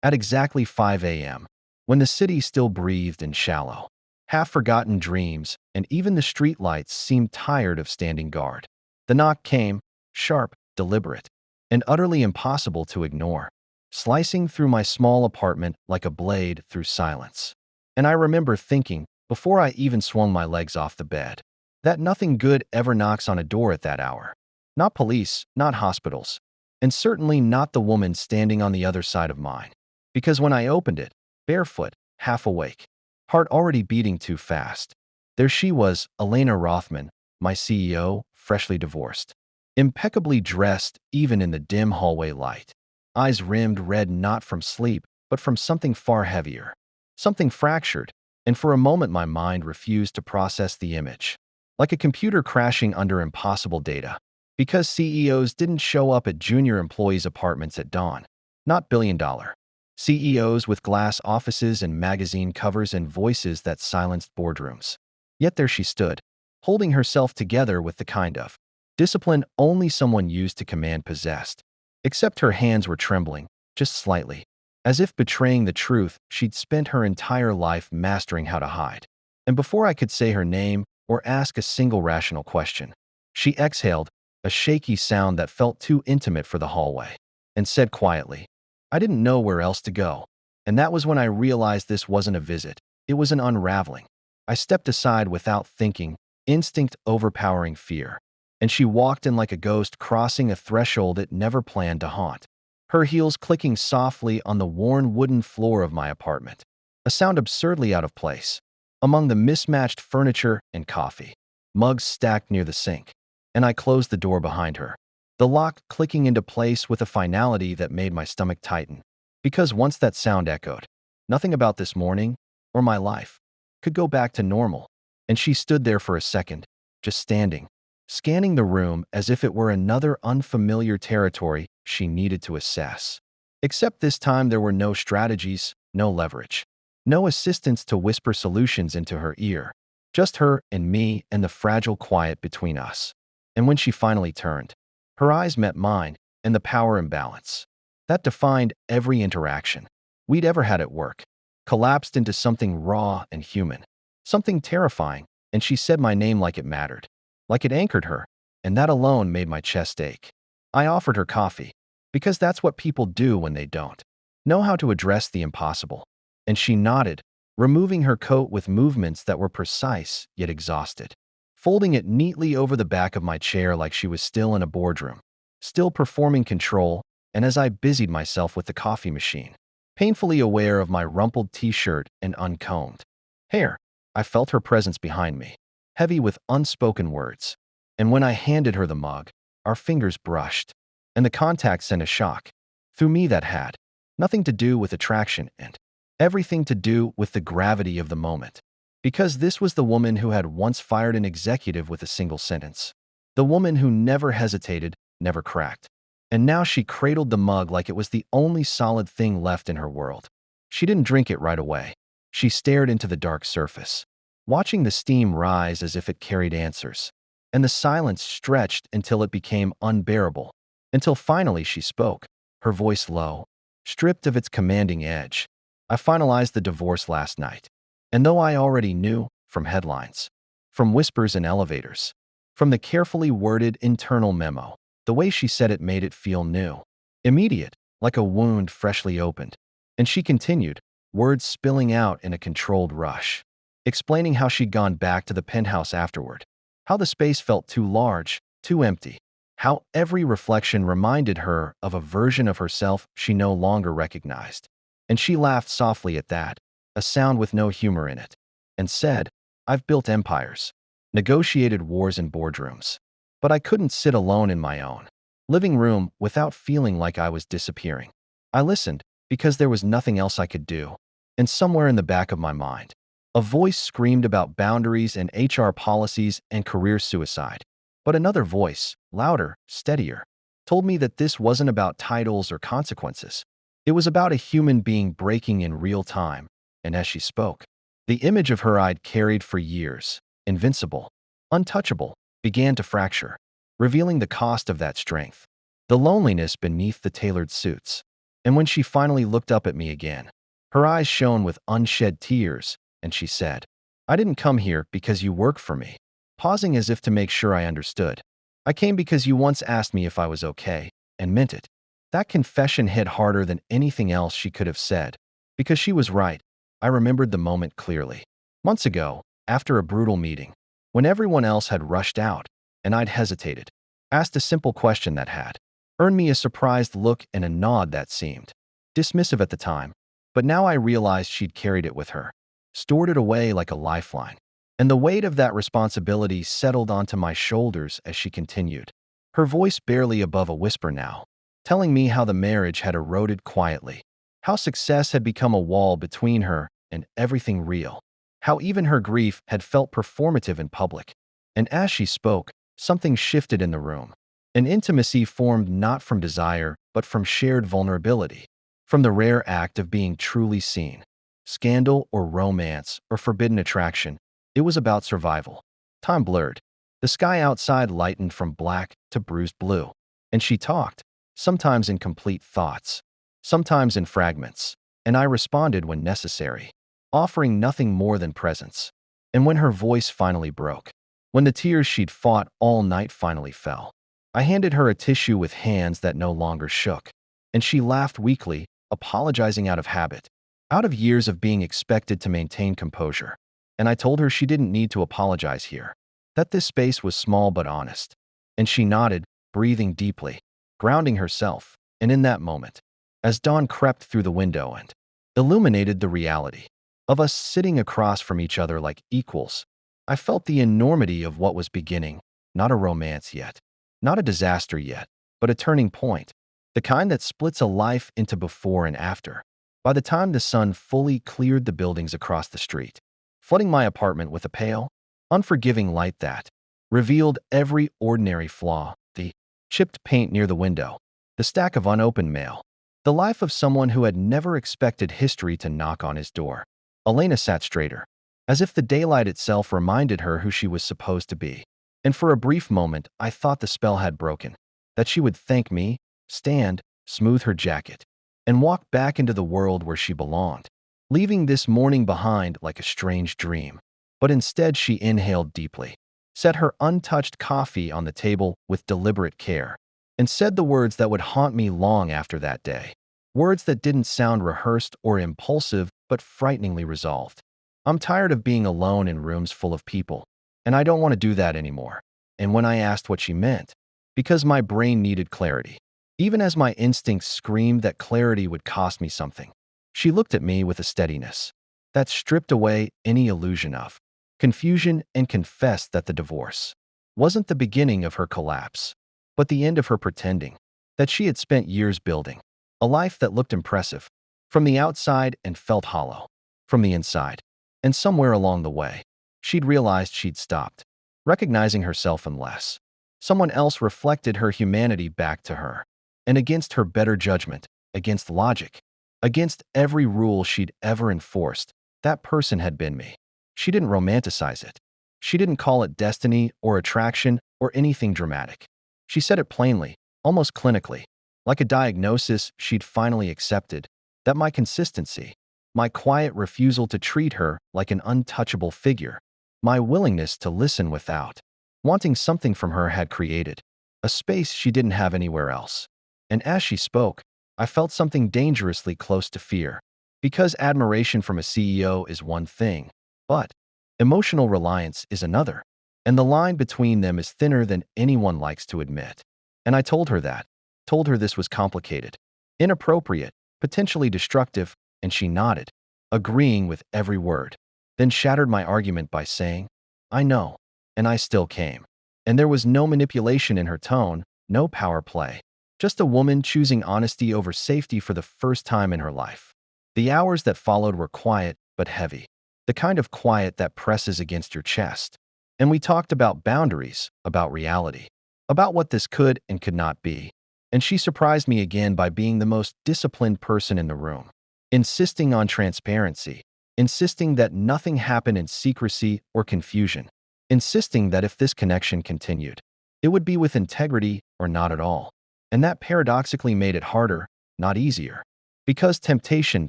at exactly 5 a.m., when the city still breathed in shallow, half-forgotten dreams, and even the streetlights seemed tired of standing guard. The knock came, sharp, deliberate, and utterly impossible to ignore, slicing through my small apartment like a blade through silence. And I remember thinking, before I even swung my legs off the bed, that nothing good ever knocks on a door at that hour. Not police, not hospitals, and certainly not the woman standing on the other side of mine. Because when I opened it, barefoot, half awake, heart already beating too fast, there she was, Elena Rothman, my CEO, freshly divorced. Impeccably dressed even in the dim hallway light. Eyes rimmed red not from sleep, but from something far heavier. Something fractured, and for a moment my mind refused to process the image. Like a computer crashing under impossible data. Because CEOs didn't show up at junior employees' apartments at dawn. Not billion-dollar CEOs with glass offices and magazine covers and voices that silenced boardrooms. Yet there she stood, holding herself together with the kind of discipline only someone used to command possessed. Except her hands were trembling, just slightly, as if betraying the truth she'd spent her entire life mastering how to hide. And before I could say her name or ask a single rational question, she exhaled, a shaky sound that felt too intimate for the hallway, and said quietly, "I didn't know where else to go." And that was when I realized this wasn't a visit, it was an unraveling. I stepped aside without thinking, instinct overpowering fear, and she walked in like a ghost crossing a threshold it never planned to haunt. Her heels clicking softly on the worn wooden floor of my apartment, a sound absurdly out of place, among the mismatched furniture and coffee mugs stacked near the sink. And I closed the door behind her, the lock clicking into place with a finality that made my stomach tighten. Because once that sound echoed, nothing about this morning, or my life, could go back to normal. And she stood there for a second, just standing, scanning the room as if it were another unfamiliar territory she needed to assess. Except this time there were no strategies, no leverage, no assistance to whisper solutions into her ear, just her and me and the fragile quiet between us. And when she finally turned, her eyes met mine, and the power imbalance that defined every interaction we'd ever had at work collapsed into something raw and human, something terrifying, and she said my name like it mattered, like it anchored her, and that alone made my chest ache. I offered her coffee, because that's what people do when they don't know how to address the impossible, and she nodded, removing her coat with movements that were precise yet exhausted, folding it neatly over the back of my chair like she was still in a boardroom, still performing control. And as I busied myself with the coffee machine, painfully aware of my rumpled t-shirt and uncombed hair, I felt her presence behind me, heavy with unspoken words. And when I handed her the mug, our fingers brushed, and the contact sent a shock through me that had nothing to do with attraction and everything to do with the gravity of the moment. Because this was the woman who had once fired an executive with a single sentence. The woman who never hesitated, never cracked. And now she cradled the mug like it was the only solid thing left in her world. She didn't drink it right away. She stared into the dark surface, watching the steam rise as if it carried answers. And the silence stretched until it became unbearable, until finally she spoke, her voice low, stripped of its commanding edge. "I finalized the divorce last night. And though I already knew, from headlines, from whispers in elevators, from the carefully worded internal memo, the way she said it made it feel new, immediate, like a wound freshly opened." And she continued, words spilling out in a controlled rush, explaining how she'd gone back to the penthouse afterward, how the space felt too large, too empty, how every reflection reminded her of a version of herself she no longer recognized. And she laughed softly at that, a sound with no humor in it, and said, "I've built empires, negotiated wars in boardrooms, but I couldn't sit alone in my own living room without feeling like I was disappearing." I listened because there was nothing else I could do, and somewhere in the back of my mind, a voice screamed about boundaries and HR policies and career suicide. But another voice, louder, steadier, told me that this wasn't about titles or consequences. It was about a human being breaking in real time. And as she spoke, the image of her I'd carried for years, invincible, untouchable, began to fracture, revealing the cost of that strength, the loneliness beneath the tailored suits, And when she finally looked up at me again, her eyes shone with unshed tears, and she said, "I didn't come here because you work for me." Pausing as if to make sure I understood. "I came because you once asked me if I was okay, and meant it." That confession hit harder than anything else she could have said. Because she was right. I remembered the moment clearly. Months ago, after a brutal meeting, when everyone else had rushed out, and I'd hesitated, asked a simple question that had earned me a surprised look and a nod that seemed dismissive at the time, but now I realized she'd carried it with her, stored it away like a lifeline. And the weight of that responsibility settled onto my shoulders as she continued, her voice barely above a whisper now, telling me how the marriage had eroded quietly, how success had become a wall between her and everything real, how even her grief had felt performative in public. And as she spoke, something shifted in the room. An intimacy formed not from desire, but from shared vulnerability, from the rare act of being truly seen. Scandal or romance or forbidden attraction, it was about survival. Time blurred. The sky outside lightened from black to bruised blue. And she talked, sometimes in complete thoughts, sometimes in fragments, and I responded when necessary, offering nothing more than presence. And when her voice finally broke, when the tears she'd fought all night finally fell, I handed her a tissue with hands that no longer shook, and she laughed weakly, apologizing out of habit, out of years of being expected to maintain composure. And I told her she didn't need to apologize here, that this space was small but honest. And she nodded, breathing deeply, grounding herself. And in that moment, as dawn crept through the window and illuminated the reality of us sitting across from each other like equals, I felt the enormity of what was beginning, not a romance yet, not a disaster yet, but a turning point, the kind that splits a life into before and after. By the time the sun fully cleared the buildings across the street, flooding my apartment with a pale, unforgiving light that revealed every ordinary flaw, the chipped paint near the window, the stack of unopened mail, the life of someone who had never expected history to knock on his door. Elena sat straighter, as if the daylight itself reminded her who she was supposed to be. And for a brief moment, I thought the spell had broken, that she would thank me, stand, smooth her jacket, and walk back into the world where she belonged, leaving this morning behind like a strange dream. But instead she inhaled deeply, set her untouched coffee on the table with deliberate care, and said the words that would haunt me long after that day. Words that didn't sound rehearsed or impulsive, but frighteningly resolved. "I'm tired of being alone in rooms full of people, and I don't want to do that anymore." And when I asked what she meant, because my brain needed clarity, even as my instincts screamed that clarity would cost me something, she looked at me with a steadiness that stripped away any illusion of confusion and confessed that the divorce wasn't the beginning of her collapse, but the end of her pretending, that she had spent years building a life that looked impressive from the outside and felt hollow from the inside. And somewhere along the way, she'd realized she'd stopped recognizing herself unless someone else reflected her humanity back to her. And against her better judgment, against logic, against every rule she'd ever enforced, that person had been me. She didn't romanticize it. She didn't call it destiny or attraction or anything dramatic. She said it plainly, almost clinically, like a diagnosis she'd finally accepted, that my consistency, my quiet refusal to treat her like an untouchable figure, my willingness to listen without wanting something from her had created a space she didn't have anywhere else. And as she spoke, I felt something dangerously close to fear, because admiration from a CEO is one thing, but emotional reliance is another, and the line between them is thinner than anyone likes to admit. And I told her that, told her this was complicated, inappropriate, potentially destructive, and she nodded, agreeing with every word, then shattered my argument by saying, "I know," and I still came. And there was no manipulation in her tone, no power play, just a woman choosing honesty over safety for the first time in her life. The hours that followed were quiet but heavy, the kind of quiet that presses against your chest. And we talked about boundaries, about reality, about what this could and could not be. And she surprised me again by being the most disciplined person in the room, insisting on transparency, insisting that nothing happened in secrecy or confusion, insisting that if this connection continued, it would be with integrity or not at all. And that paradoxically made it harder, not easier. Because temptation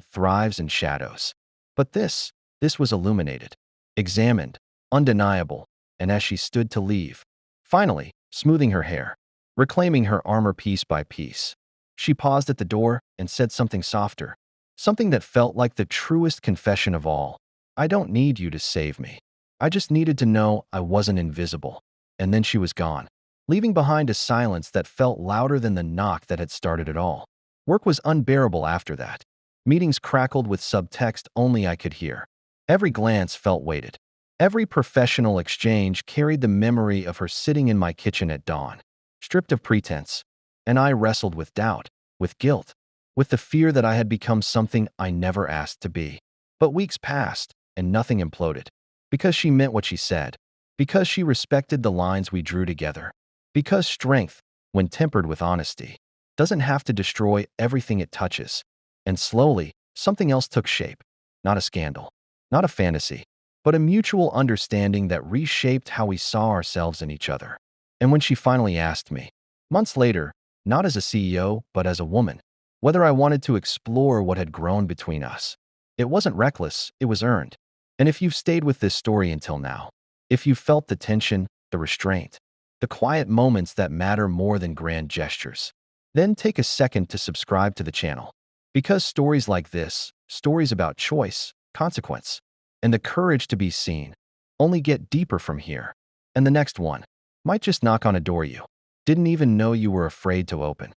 thrives in shadows. But this was illuminated, examined, undeniable, and as she stood to leave, finally, smoothing her hair, reclaiming her armor piece by piece, she paused at the door and said something softer, something that felt like the truest confession of all. I don't need you to save me. I just needed to know I wasn't invisible. And then she was gone, leaving behind a silence that felt louder than the knock that had started it all. Work was unbearable after that. Meetings crackled with subtext only I could hear. Every glance felt weighted. Every professional exchange carried the memory of her sitting in my kitchen at dawn, stripped of pretense. And I wrestled with doubt, with guilt, with the fear that I had become something I never asked to be. But weeks passed, and nothing imploded. Because she meant what she said. Because she respected the lines we drew together. Because strength, when tempered with honesty, doesn't have to destroy everything it touches. And slowly, something else took shape. Not a scandal, not a fantasy, but a mutual understanding that reshaped how we saw ourselves in each other. And when she finally asked me, months later, not as a CEO, but as a woman, whether I wanted to explore what had grown between us, it wasn't reckless, it was earned. And if you've stayed with this story until now, if you've felt the tension, the restraint, the quiet moments that matter more than grand gestures, then take a second to subscribe to the channel. Because stories like this, stories about choice, consequence, and the courage to be seen, only get deeper from here. And the next one might just knock on a door you didn't even know you were afraid to open.